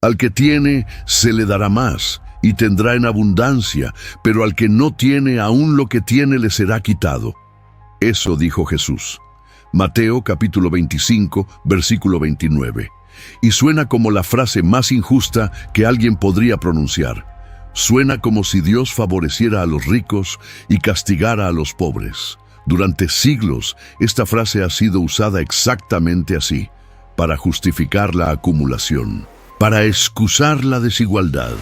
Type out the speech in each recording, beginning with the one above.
Al que tiene, se le dará más, y tendrá en abundancia, pero al que no tiene, aún lo que tiene le será quitado. Eso dijo Jesús. Mateo capítulo 25, versículo 29. Y suena como la frase más injusta que alguien podría pronunciar. Suena como si Dios favoreciera a los ricos y castigara a los pobres. Durante siglos, esta frase ha sido usada exactamente así, para justificar la acumulación, para excusar la desigualdad,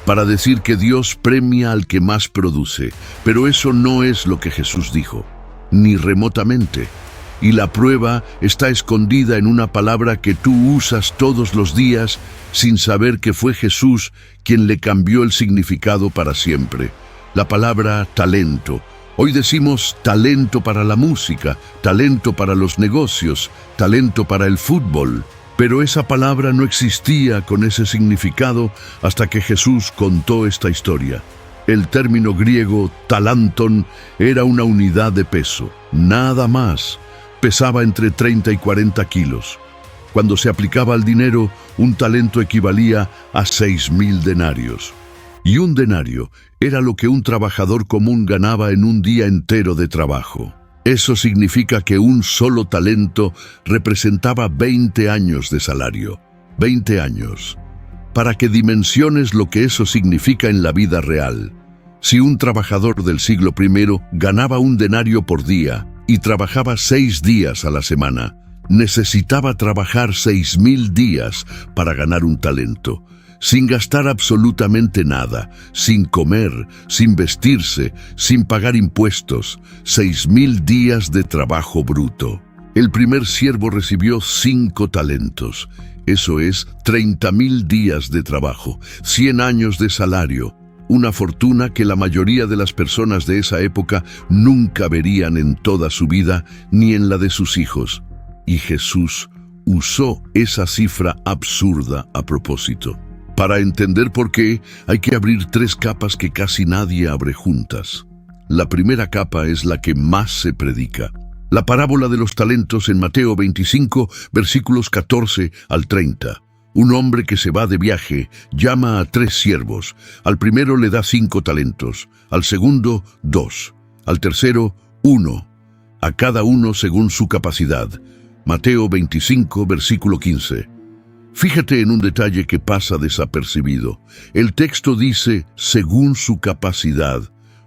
para decir que Dios premia al que más produce. Pero eso no es lo que Jesús dijo, ni remotamente. Y la prueba está escondida en una palabra que tú usas todos los días sin saber que fue Jesús quien le cambió el significado para siempre. La palabra talento. Hoy decimos talento para la música, talento para los negocios, talento para el fútbol. Pero esa palabra no existía con ese significado hasta que Jesús contó esta historia. El término griego talanton era una unidad de peso, nada más. Pesaba entre 30 y 40 kilos. Cuando se aplicaba al dinero, un talento equivalía a 6,000 denarios. Y un denario era lo que un trabajador común ganaba en un día entero de trabajo. Eso significa que un solo talento representaba 20 años de salario. 20 años. Para que dimensiones lo que eso significa en la vida real. Si un trabajador del siglo I ganaba un denario por día y trabajaba 6 días a la semana, necesitaba trabajar 6,000 días para ganar un talento, sin gastar absolutamente nada, sin comer, sin vestirse, sin pagar impuestos, 6,000 días de trabajo bruto. El primer siervo recibió 5 talentos, eso es 30,000 días de trabajo, 100 años de salario, una fortuna que la mayoría de las personas de esa época nunca verían en toda su vida, ni en la de sus hijos. Y Jesús usó esa cifra absurda a propósito. Para entender por qué, hay que abrir 3 capas que casi nadie abre juntas. La primera capa es la que más se predica. La parábola de los talentos en Mateo 25, versículos 14 al 30. Un hombre que se va de viaje llama a 3 siervos. Al primero le da 5 talentos, al segundo 2, al tercero 1, a cada uno según su capacidad. Mateo 25, versículo 15. Fíjate en un detalle que pasa desapercibido. El texto dice según su capacidad,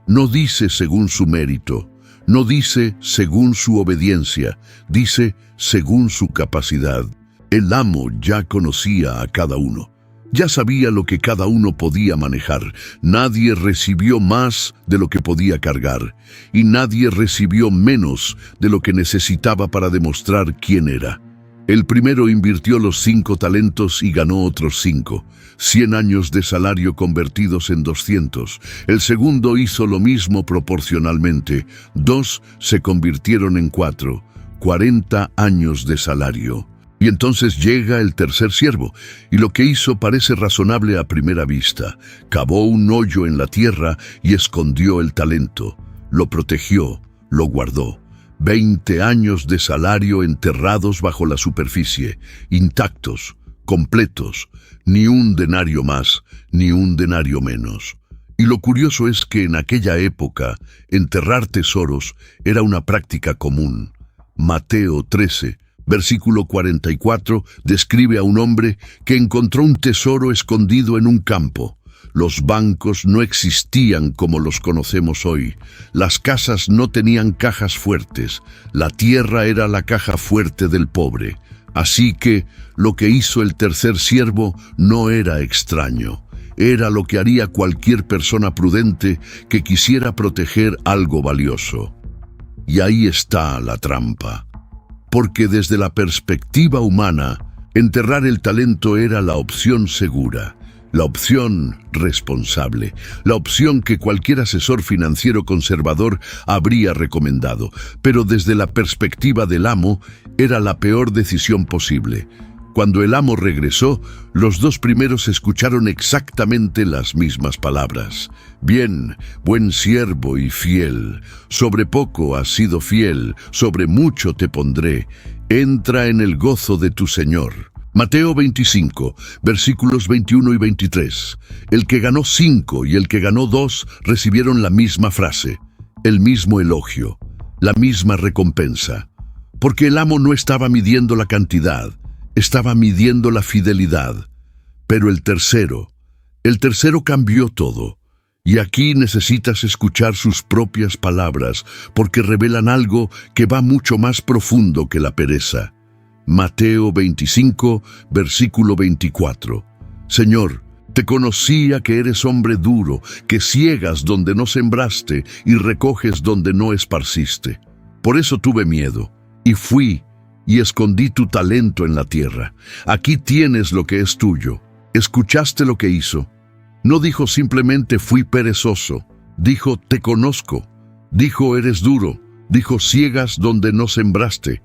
no dice según su mérito, no dice según su obediencia, dice según su capacidad. El amo ya conocía a cada uno. Ya sabía lo que cada uno podía manejar. Nadie recibió más de lo que podía cargar, y nadie recibió menos de lo que necesitaba para demostrar quién era. El primero invirtió los 5 talentos y ganó otros 5, 100 años de salario convertidos en 200. El segundo hizo lo mismo proporcionalmente. 2 se convirtieron en 4, 40 años de salario. Y entonces llega el tercer siervo, y lo que hizo parece razonable a primera vista. Cavó un hoyo en la tierra y escondió el talento. Lo protegió, lo guardó. 20 años de salario enterrados bajo la superficie, intactos, completos, ni un denario más, ni un denario menos. Y lo curioso es que en aquella época, enterrar tesoros era una práctica común. Mateo 13, versículo 44, describe a un hombre que encontró un tesoro escondido en un campo. Los bancos no existían como los conocemos hoy. Las casas no tenían cajas fuertes. La tierra era la caja fuerte del pobre. Así que lo que hizo el tercer siervo no era extraño. Era lo que haría cualquier persona prudente que quisiera proteger algo valioso. Y ahí está la trampa. Porque desde la perspectiva humana, enterrar el talento era la opción segura, la opción responsable, la opción que cualquier asesor financiero conservador habría recomendado. Pero desde la perspectiva del amo, era la peor decisión posible. Cuando el amo regresó, los 2 primeros escucharon exactamente las mismas palabras. Bien, buen siervo y fiel, sobre poco has sido fiel, sobre mucho te pondré. Entra en el gozo de tu Señor. Mateo 25, versículos 21 y 23. El que ganó 5 y el que ganó 2 recibieron la misma frase, el mismo elogio, la misma recompensa. Porque el amo no estaba midiendo la cantidad, estaba midiendo la fidelidad. Pero el tercero cambió todo. Y aquí necesitas escuchar sus propias palabras, porque revelan algo que va mucho más profundo que la pereza. Mateo 25, versículo 24. Señor, te conocía que eres hombre duro, que ciegas donde no sembraste y recoges donde no esparciste. Por eso tuve miedo, y fui y escondí tu talento en la tierra. Aquí tienes lo que es tuyo. ¿Escuchaste lo que hizo? No dijo simplemente fui perezoso, dijo te conozco, dijo eres duro, dijo ciegas donde no sembraste.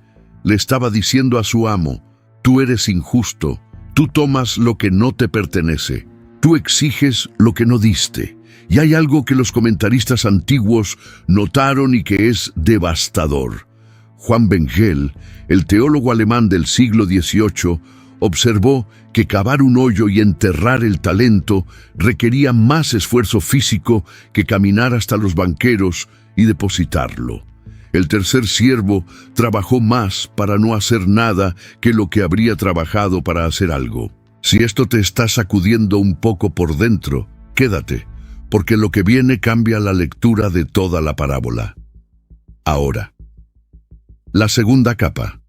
Le estaba diciendo a su amo, tú eres injusto, tú tomas lo que no te pertenece, tú exiges lo que no diste. Y hay algo que los comentaristas antiguos notaron y que es devastador. Juan Bengel, el teólogo alemán del siglo XVIII, observó que cavar un hoyo y enterrar el talento requería más esfuerzo físico que caminar hasta los banqueros y depositarlo. El tercer siervo trabajó más para no hacer nada que lo que habría trabajado para hacer algo. Si esto te está sacudiendo un poco por dentro, quédate, porque lo que viene cambia la lectura de toda la parábola. Ahora, la segunda capa.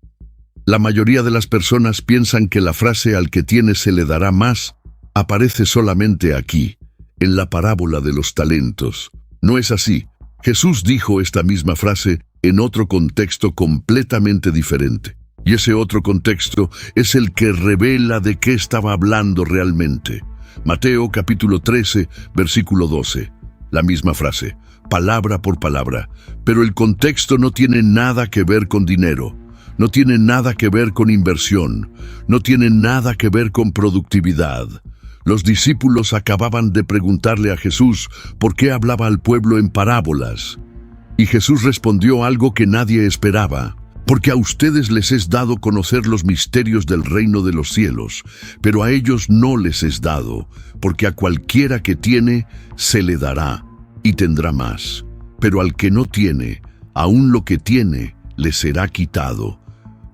La mayoría de las personas piensan que la frase al que tiene se le dará más aparece solamente aquí, en la parábola de los talentos. No es así. Jesús dijo esta misma frase en otro contexto completamente diferente. Y ese otro contexto es el que revela de qué estaba hablando realmente. Mateo capítulo 13, versículo 12. La misma frase, palabra por palabra. Pero el contexto no tiene nada que ver con dinero. No tiene nada que ver con inversión, no tiene nada que ver con productividad. Los discípulos acababan de preguntarle a Jesús por qué hablaba al pueblo en parábolas. Y Jesús respondió algo que nadie esperaba. Porque a ustedes les es dado conocer los misterios del reino de los cielos, pero a ellos no les es dado, porque a cualquiera que tiene, se le dará, y tendrá más. Pero al que no tiene, aún lo que tiene, le será quitado.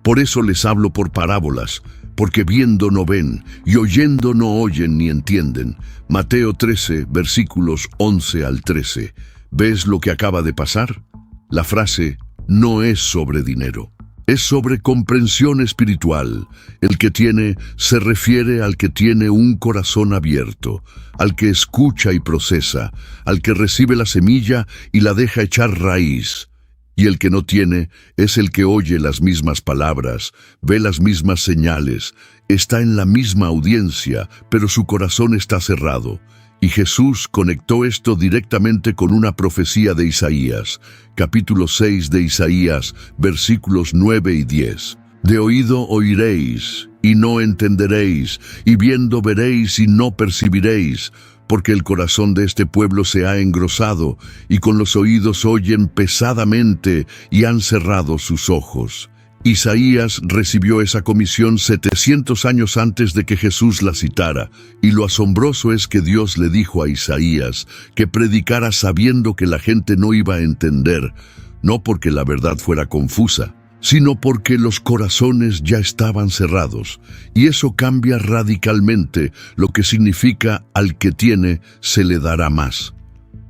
Por eso les hablo por parábolas, porque viendo no ven, y oyendo no oyen ni entienden. Mateo 13, versículos 11 al 13. ¿Ves lo que acaba de pasar? La frase no es sobre dinero, es sobre comprensión espiritual. El que tiene se refiere al que tiene un corazón abierto, al que escucha y procesa, al que recibe la semilla y la deja echar raíz. Y el que no tiene es el que oye las mismas palabras, ve las mismas señales, está en la misma audiencia, pero su corazón está cerrado. Y Jesús conectó esto directamente con una profecía de Isaías, capítulo 6 de Isaías, versículos 9 y 10. De oído oiréis, y no entenderéis, y viendo veréis, y no percibiréis, porque el corazón de este pueblo se ha engrosado, y con los oídos oyen pesadamente, y han cerrado sus ojos. Isaías recibió esa comisión 700 años antes de que Jesús la citara, y lo asombroso es que Dios le dijo a Isaías que predicara sabiendo que la gente no iba a entender, no porque la verdad fuera confusa, sino porque los corazones ya estaban cerrados, y eso cambia radicalmente lo que significa al que tiene se le dará más.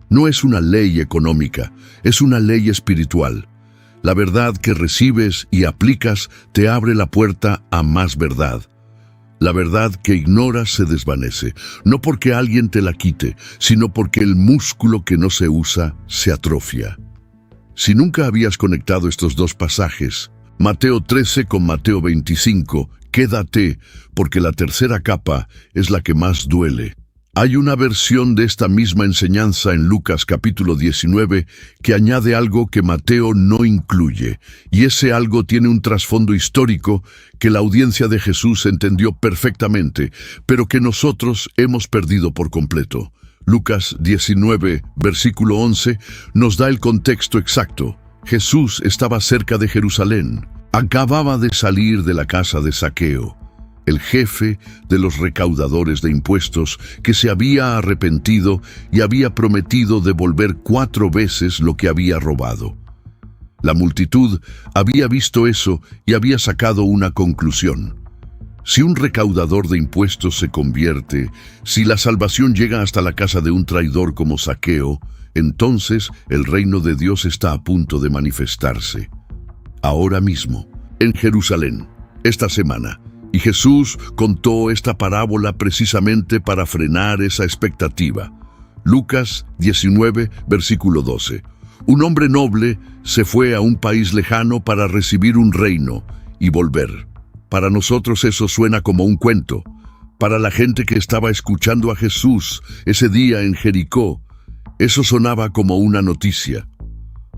No es una ley económica, es una ley espiritual. La verdad que recibes y aplicas te abre la puerta a más verdad. La verdad que ignoras se desvanece, no porque alguien te la quite, sino porque el músculo que no se usa se atrofia. Si nunca habías conectado estos dos pasajes, Mateo 13 con Mateo 25, quédate, porque la tercera capa es la que más duele. Hay una versión de esta misma enseñanza en Lucas capítulo 19 que añade algo que Mateo no incluye, y ese algo tiene un trasfondo histórico que la audiencia de Jesús entendió perfectamente, pero que nosotros hemos perdido por completo. Lucas 19, versículo 11, nos da el contexto exacto. Jesús estaba cerca de Jerusalén. Acababa de salir de la casa de Zaqueo. el jefe de los recaudadores de impuestos, que se había arrepentido y había prometido devolver 4 veces lo que había robado. La multitud había visto eso y había sacado una conclusión. Si un recaudador de impuestos se convierte, si la salvación llega hasta la casa de un traidor como Zaqueo, entonces el reino de Dios está a punto de manifestarse. Ahora mismo, en Jerusalén, esta semana, y Jesús contó esta parábola precisamente para frenar esa expectativa. Lucas 19, versículo 12. Un hombre noble se fue a un país lejano para recibir un reino y volver. Para nosotros eso suena como un cuento. Para la gente que estaba escuchando a Jesús ese día en Jericó, eso sonaba como una noticia.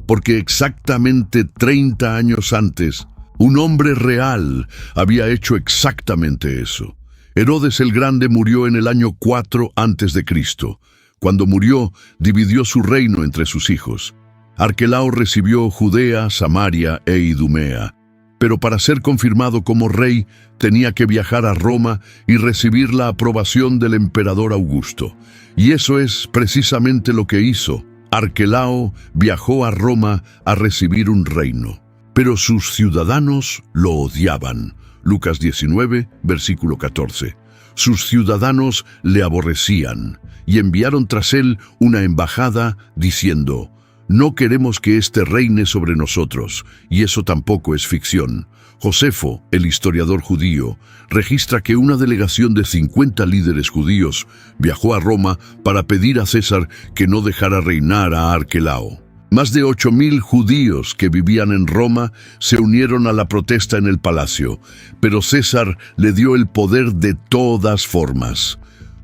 Porque exactamente 30 años antes, un hombre real había hecho exactamente eso. Herodes el Grande murió en el año 4 antes de Cristo. Cuando murió, dividió su reino entre sus hijos. Arquelao recibió Judea, Samaria e Idumea. Pero para ser confirmado como rey, tenía que viajar a Roma y recibir la aprobación del emperador Augusto. Y eso es precisamente lo que hizo. Arquelao viajó a Roma a recibir un reino. Pero sus ciudadanos lo odiaban. Lucas 19, versículo 14. Sus ciudadanos le aborrecían y enviaron tras él una embajada diciendo: no queremos que éste reine sobre nosotros, y eso tampoco es ficción. Josefo, el historiador judío, registra que una delegación de 50 líderes judíos viajó a Roma para pedir a César que no dejara reinar a Arquelao. Más de 8.000 judíos que vivían en Roma se unieron a la protesta en el palacio, pero César le dio el poder de todas formas.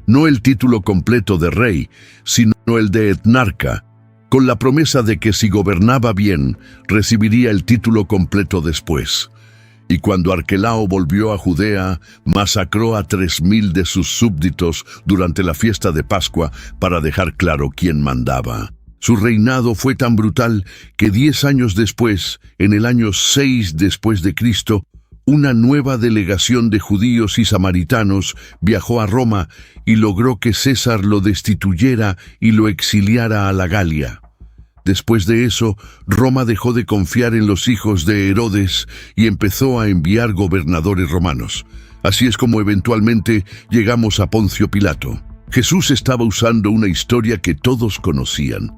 No el título completo de rey, sino el de etnarca, con la promesa de que si gobernaba bien, recibiría el título completo después. Y cuando Arquelao volvió a Judea, masacró a 3.000 de sus súbditos durante la fiesta de Pascua para dejar claro quién mandaba. Su reinado fue tan brutal que 10 años después, en el año 6 después de Cristo, una nueva delegación de judíos y samaritanos viajó a Roma y logró que César lo destituyera y lo exiliara a la Galia. Después de eso, Roma dejó de confiar en los hijos de Herodes y empezó a enviar gobernadores romanos. Así es como eventualmente llegamos a Poncio Pilato. Jesús estaba usando una historia que todos conocían.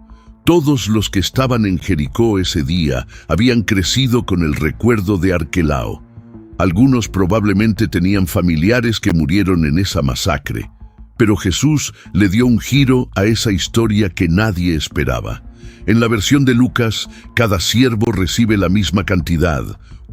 Todos los que estaban en Jericó ese día habían crecido con el recuerdo de Arquelao. Algunos probablemente tenían familiares que murieron en esa masacre, pero Jesús le dio un giro a esa historia que nadie esperaba. En la versión de Lucas, cada siervo recibe la misma cantidad,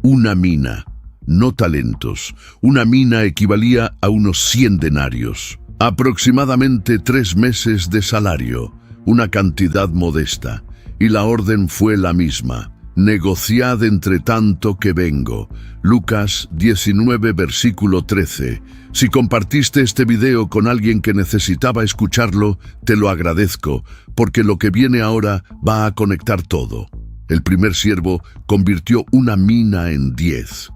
una mina, no talentos. Una mina equivalía a unos 100 denarios, aproximadamente 3 meses de salario, una cantidad modesta. Y la orden fue la misma: negociad entre tanto que vengo. Lucas 19, versículo 13. Si compartiste este video con alguien que necesitaba escucharlo, te lo agradezco, porque lo que viene ahora va a conectar todo. El primer siervo convirtió una mina en 10.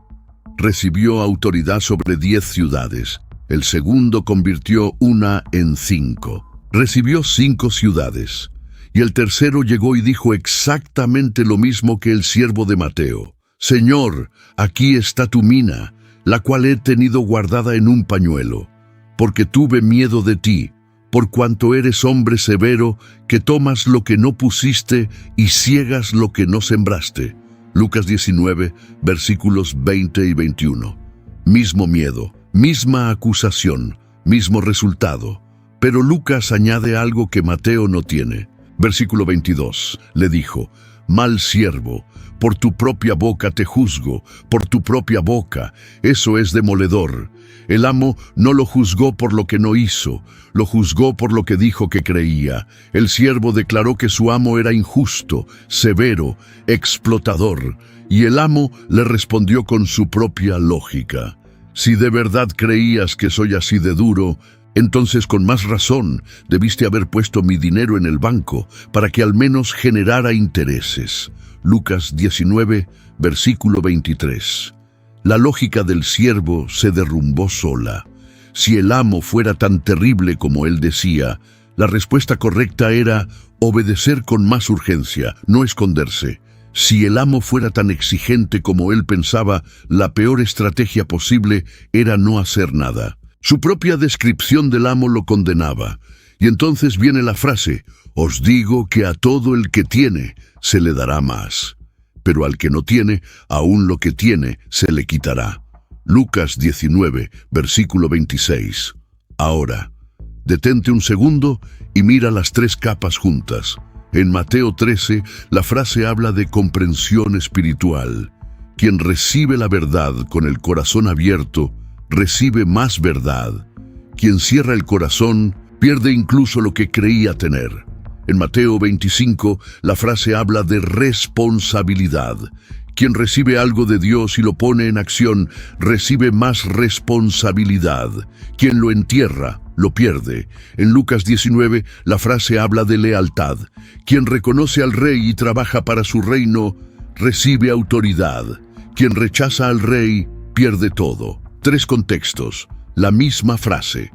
Recibió autoridad sobre 10 ciudades. El segundo convirtió una en 5. Recibió 5 ciudades. Y el tercero llegó y dijo exactamente lo mismo que el siervo de Mateo: Señor, aquí está tu mina, la cual he tenido guardada en un pañuelo, porque tuve miedo de ti, por cuanto eres hombre severo, que tomas lo que no pusiste y ciegas lo que no sembraste. Lucas 19, versículos 20 y 21. Mismo miedo, misma acusación, mismo resultado. Pero Lucas añade algo que Mateo no tiene. Versículo 22, le dijo: mal siervo, por tu propia boca te juzgo, por tu propia boca. Eso es demoledor. El amo no lo juzgó por lo que no hizo, lo juzgó por lo que dijo que creía. El siervo declaró que su amo era injusto, severo, explotador, y el amo le respondió con su propia lógica: si de verdad creías que soy así de duro, entonces con más razón debiste haber puesto mi dinero en el banco para que al menos generara intereses. Lucas 19, versículo 23. La lógica del siervo se derrumbó sola. Si el amo fuera tan terrible como él decía, la respuesta correcta era obedecer con más urgencia, no esconderse. Si el amo fuera tan exigente como él pensaba, la peor estrategia posible era no hacer nada. Su propia descripción del amo lo condenaba. Y entonces viene la frase: os digo que a todo el que tiene se le dará más, pero al que no tiene, aún lo que tiene se le quitará. Lucas 19, versículo 26. Ahora, detente un segundo y mira las tres capas juntas. En Mateo 13, la frase habla de comprensión espiritual. Quien recibe la verdad con el corazón abierto, recibe más verdad. Quien cierra el corazón, pierde incluso lo que creía tener. En Mateo 25, la frase habla de responsabilidad. Quien recibe algo de Dios y lo pone en acción, recibe más responsabilidad. Quien lo entierra, lo pierde. En Lucas 19, la frase habla de lealtad. Quien reconoce al rey y trabaja para su reino, recibe autoridad. Quien rechaza al rey, pierde todo. Tres contextos, la misma frase,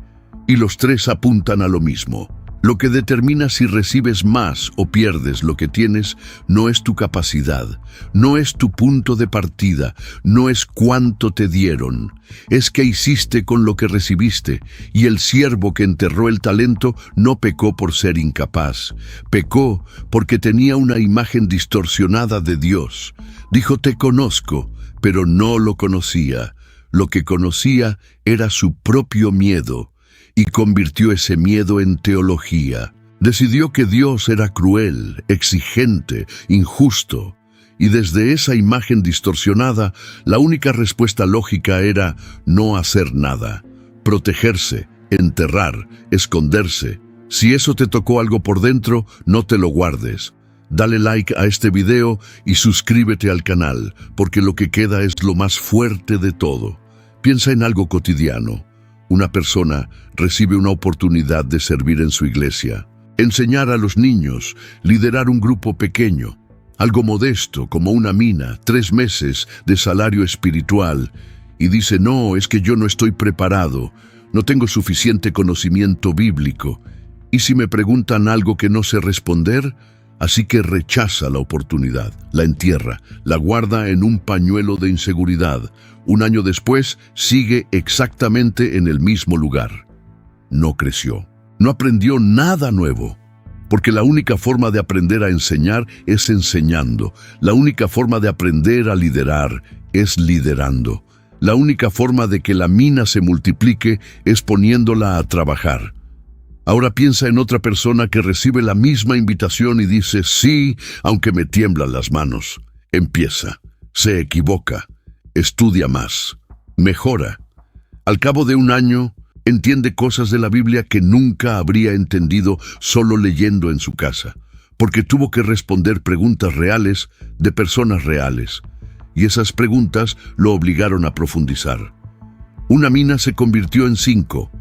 y los tres apuntan a lo mismo. Lo que determina si recibes más o pierdes lo que tienes no es tu capacidad, no es tu punto de partida, no es cuánto te dieron, es qué hiciste con lo que recibiste. Y el siervo que enterró el talento no pecó por ser incapaz, pecó porque tenía una imagen distorsionada de Dios. Dijo: te conozco, pero no lo conocía. Lo que conocía era su propio miedo, y convirtió ese miedo en teología. Decidió que Dios era cruel, exigente, injusto, y desde esa imagen distorsionada, la única respuesta lógica era no hacer nada, protegerse, enterrar, esconderse. Si eso te tocó algo por dentro, no te lo guardes. Dale like a este video y suscríbete al canal, porque lo que queda es lo más fuerte de todo. Piensa en algo cotidiano. Una persona recibe una oportunidad de servir en su iglesia, enseñar a los niños, liderar un grupo pequeño, algo modesto como una mina, 3 meses de salario espiritual, y dice: no, es que yo no estoy preparado, no tengo suficiente conocimiento bíblico. Y si me preguntan algo que no sé responder, así que rechaza la oportunidad, la entierra, la guarda en un pañuelo de inseguridad. Un año después, sigue exactamente en el mismo lugar. No creció, no aprendió nada nuevo, porque la única forma de aprender a enseñar es enseñando. La única forma de aprender a liderar es liderando. La única forma de que la mina se multiplique es poniéndola a trabajar. Ahora piensa en otra persona que recibe la misma invitación y dice: sí, aunque me tiemblan las manos. Empieza, se equivoca, estudia más, mejora. Al cabo de un año, entiende cosas de la Biblia que nunca habría entendido solo leyendo en su casa, porque tuvo que responder preguntas reales de personas reales, y esas preguntas lo obligaron a profundizar. Una mina se convirtió en 5,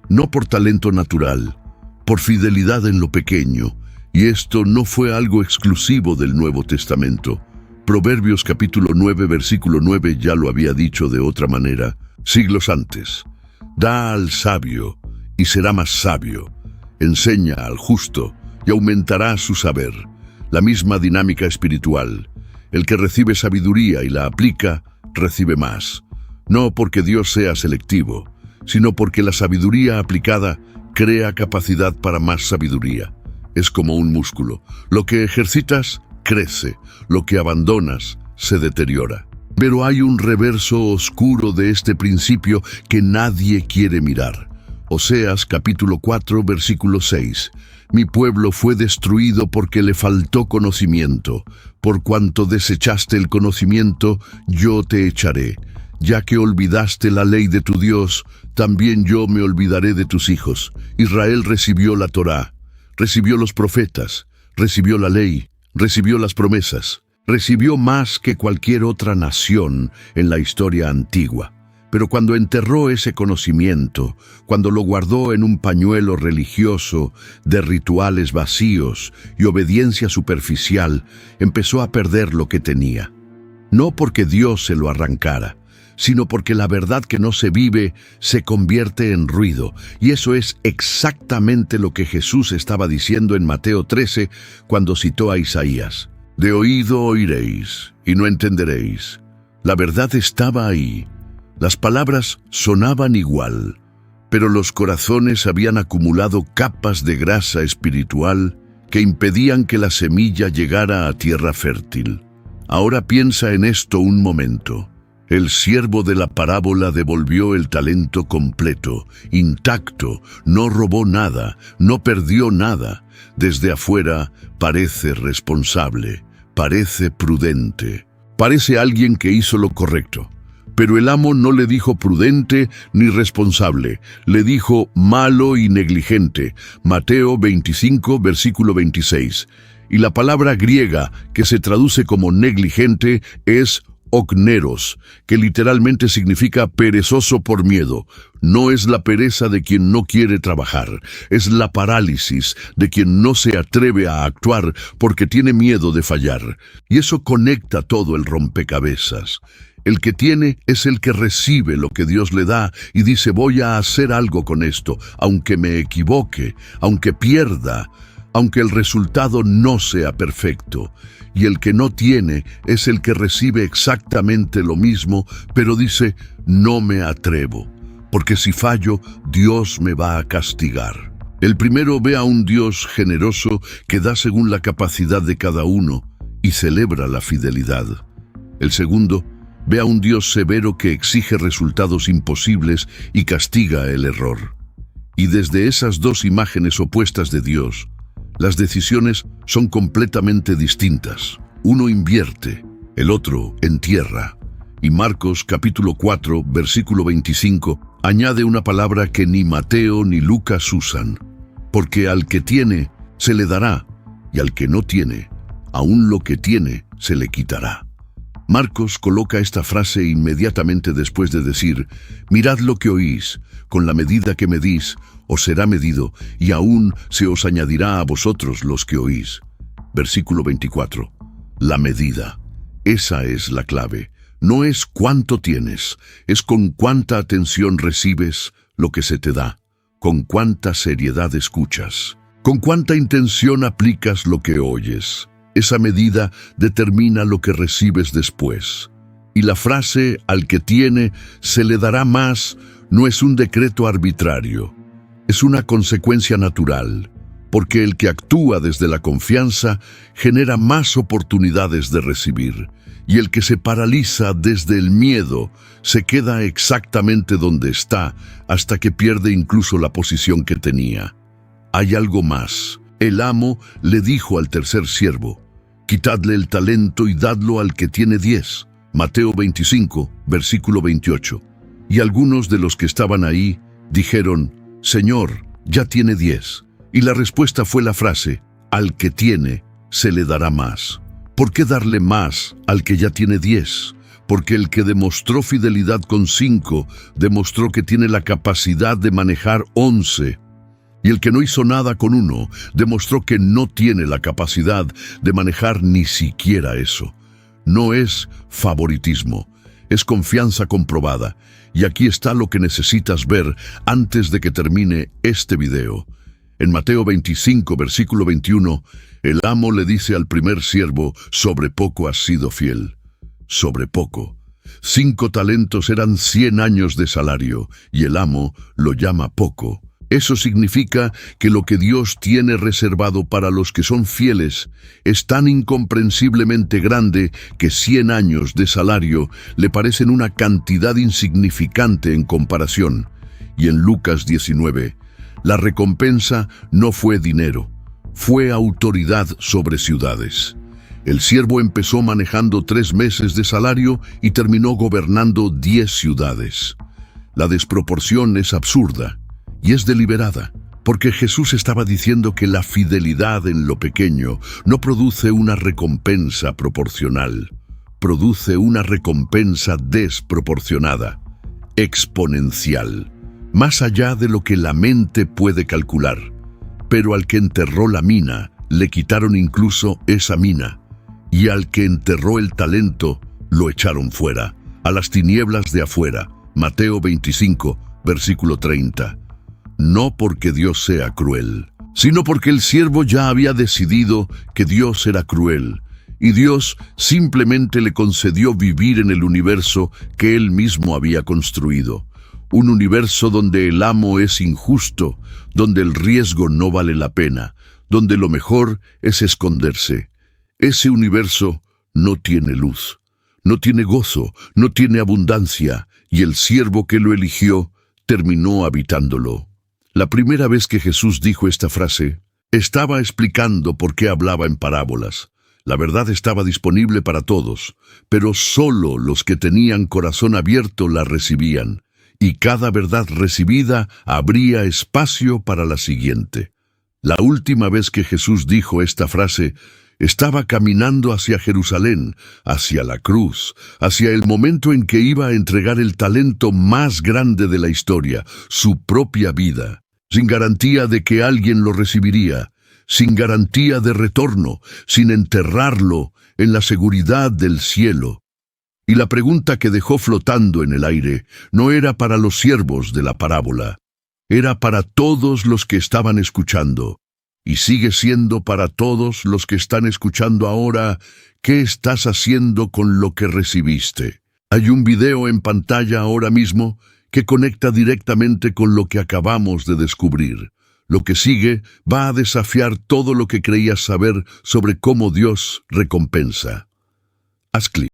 no por talento natural, por fidelidad en lo pequeño, y esto no fue algo exclusivo del Nuevo Testamento. Proverbios capítulo 9, versículo 9 ya lo había dicho de otra manera, siglos antes. Da al sabio, y será más sabio. Enseña al justo, y aumentará su saber. La misma dinámica espiritual. El que recibe sabiduría y la aplica, recibe más. No porque Dios sea selectivo, sino porque la sabiduría aplicada crea capacidad para más sabiduría. Es como un músculo. Lo que ejercitas, crece. Lo que abandonas, se deteriora. Pero hay un reverso oscuro de este principio que nadie quiere mirar. Oseas capítulo 4, versículo 6. Mi pueblo fue destruido porque le faltó conocimiento. Por cuanto desechaste el conocimiento, yo te echaré. Ya que olvidaste la ley de tu Dios, también yo me olvidaré de tus hijos. Israel recibió la Torá, recibió los profetas, recibió la ley, recibió las promesas, recibió más que cualquier otra nación en la historia antigua. Pero cuando enterró ese conocimiento, cuando lo guardó en un pañuelo religioso de rituales vacíos y obediencia superficial, empezó a perder lo que tenía. No porque Dios se lo arrancara, sino porque la verdad que no se vive se convierte en ruido. Y eso es exactamente lo que Jesús estaba diciendo en Mateo 13 cuando citó a Isaías. De oído oiréis y no entenderéis. La verdad estaba ahí. Las palabras sonaban igual, pero los corazones habían acumulado capas de grasa espiritual que impedían que la semilla llegara a tierra fértil. Ahora piensa en esto un momento. El siervo de la parábola devolvió el talento completo, intacto, no robó nada, no perdió nada. Desde afuera parece responsable, parece prudente, parece alguien que hizo lo correcto. Pero el amo no le dijo prudente ni responsable, le dijo malo y negligente. Mateo 25, versículo 26. Y la palabra griega que se traduce como negligente es okneros, que literalmente significa perezoso por miedo. No es la pereza de quien no quiere trabajar, es la parálisis de quien no se atreve a actuar porque tiene miedo de fallar. Y eso conecta todo el rompecabezas. El que tiene es el que recibe lo que Dios le da y dice voy a hacer algo con esto, aunque me equivoque, aunque pierda, aunque el resultado no sea perfecto. Y el que no tiene es el que recibe exactamente lo mismo, pero dice no me atrevo, porque si fallo, Dios me va a castigar. El primero ve a un Dios generoso que da según la capacidad de cada uno y celebra la fidelidad. El segundo ve a un Dios severo que exige resultados imposibles y castiga el error. Y desde esas dos imágenes opuestas de Dios, las decisiones son completamente distintas. Uno invierte, el otro entierra. Y Marcos capítulo 4, versículo 25, añade una palabra que ni Mateo ni Lucas usan. Porque al que tiene, se le dará, y al que no tiene, aún lo que tiene, se le quitará. Marcos coloca esta frase inmediatamente después de decir, mirad lo que oís, con la medida que medís, os será medido, y aún se os añadirá a vosotros los que oís. Versículo 24. La medida. Esa es la clave. No es cuánto tienes, es con cuánta atención recibes lo que se te da, con cuánta seriedad escuchas, con cuánta intención aplicas lo que oyes. Esa medida determina lo que recibes después. Y la frase al que tiene se le dará más no es un decreto arbitrario, es una consecuencia natural, porque el que actúa desde la confianza genera más oportunidades de recibir, y el que se paraliza desde el miedo se queda exactamente donde está hasta que pierde incluso la posición que tenía. Hay algo más. El amo le dijo al tercer siervo, quitadle el talento y dadlo al que tiene 10. Mateo 25, versículo 28. Y algunos de los que estaban ahí dijeron, Señor, ya tiene 10. Y la respuesta fue la frase, al que tiene, se le dará más. ¿Por qué darle más al que ya tiene 10? Porque el que demostró fidelidad con 5, demostró que tiene la capacidad de manejar 11. Y el que no hizo nada con 1, demostró que no tiene la capacidad de manejar ni siquiera eso. No es favoritismo, es confianza comprobada. Y aquí está lo que necesitas ver antes de que termine este video. En Mateo 25, versículo 21, el amo le dice al primer siervo, sobre poco has sido fiel. Sobre poco. 5 talentos eran 100 años de salario, y el amo lo llama poco. Eso significa que lo que Dios tiene reservado para los que son fieles es tan incomprensiblemente grande que 100 años de salario le parecen una cantidad insignificante en comparación. Y en Lucas 19, la recompensa no fue dinero, fue autoridad sobre ciudades. El siervo empezó manejando 3 meses de salario y terminó gobernando 10 ciudades. La desproporción es absurda. Y es deliberada, porque Jesús estaba diciendo que la fidelidad en lo pequeño no produce una recompensa proporcional, produce una recompensa desproporcionada, exponencial, más allá de lo que la mente puede calcular. Pero al que enterró la mina, le quitaron incluso esa mina, y al que enterró el talento, lo echaron fuera. a las tinieblas de afuera. Mateo 25, versículo 30. No porque Dios sea cruel, sino porque el siervo ya había decidido que Dios era cruel, y Dios simplemente le concedió vivir en el universo que él mismo había construido. Un universo donde el amo es injusto, donde el riesgo no vale la pena, donde lo mejor es esconderse. Ese universo no tiene luz, no tiene gozo, no tiene abundancia, y el siervo que lo eligió terminó habitándolo. La primera vez que Jesús dijo esta frase, estaba explicando por qué hablaba en parábolas. La verdad estaba disponible para todos, pero solo los que tenían corazón abierto la recibían, y cada verdad recibida abría espacio para la siguiente. La última vez que Jesús dijo esta frase, estaba caminando hacia Jerusalén, hacia la cruz, hacia el momento en que iba a entregar el talento más grande de la historia, su propia vida, sin garantía de que alguien lo recibiría, sin garantía de retorno, sin enterrarlo en la seguridad del cielo. Y la pregunta que dejó flotando en el aire no era para los siervos de la parábola, era para todos los que estaban escuchando. Y sigue siendo para todos los que están escuchando ahora. ¿Qué estás haciendo con lo que recibiste? Hay un video en pantalla ahora mismo que conecta directamente con lo que acabamos de descubrir. Lo que sigue va a desafiar todo lo que creías saber sobre cómo Dios recompensa. Haz clic.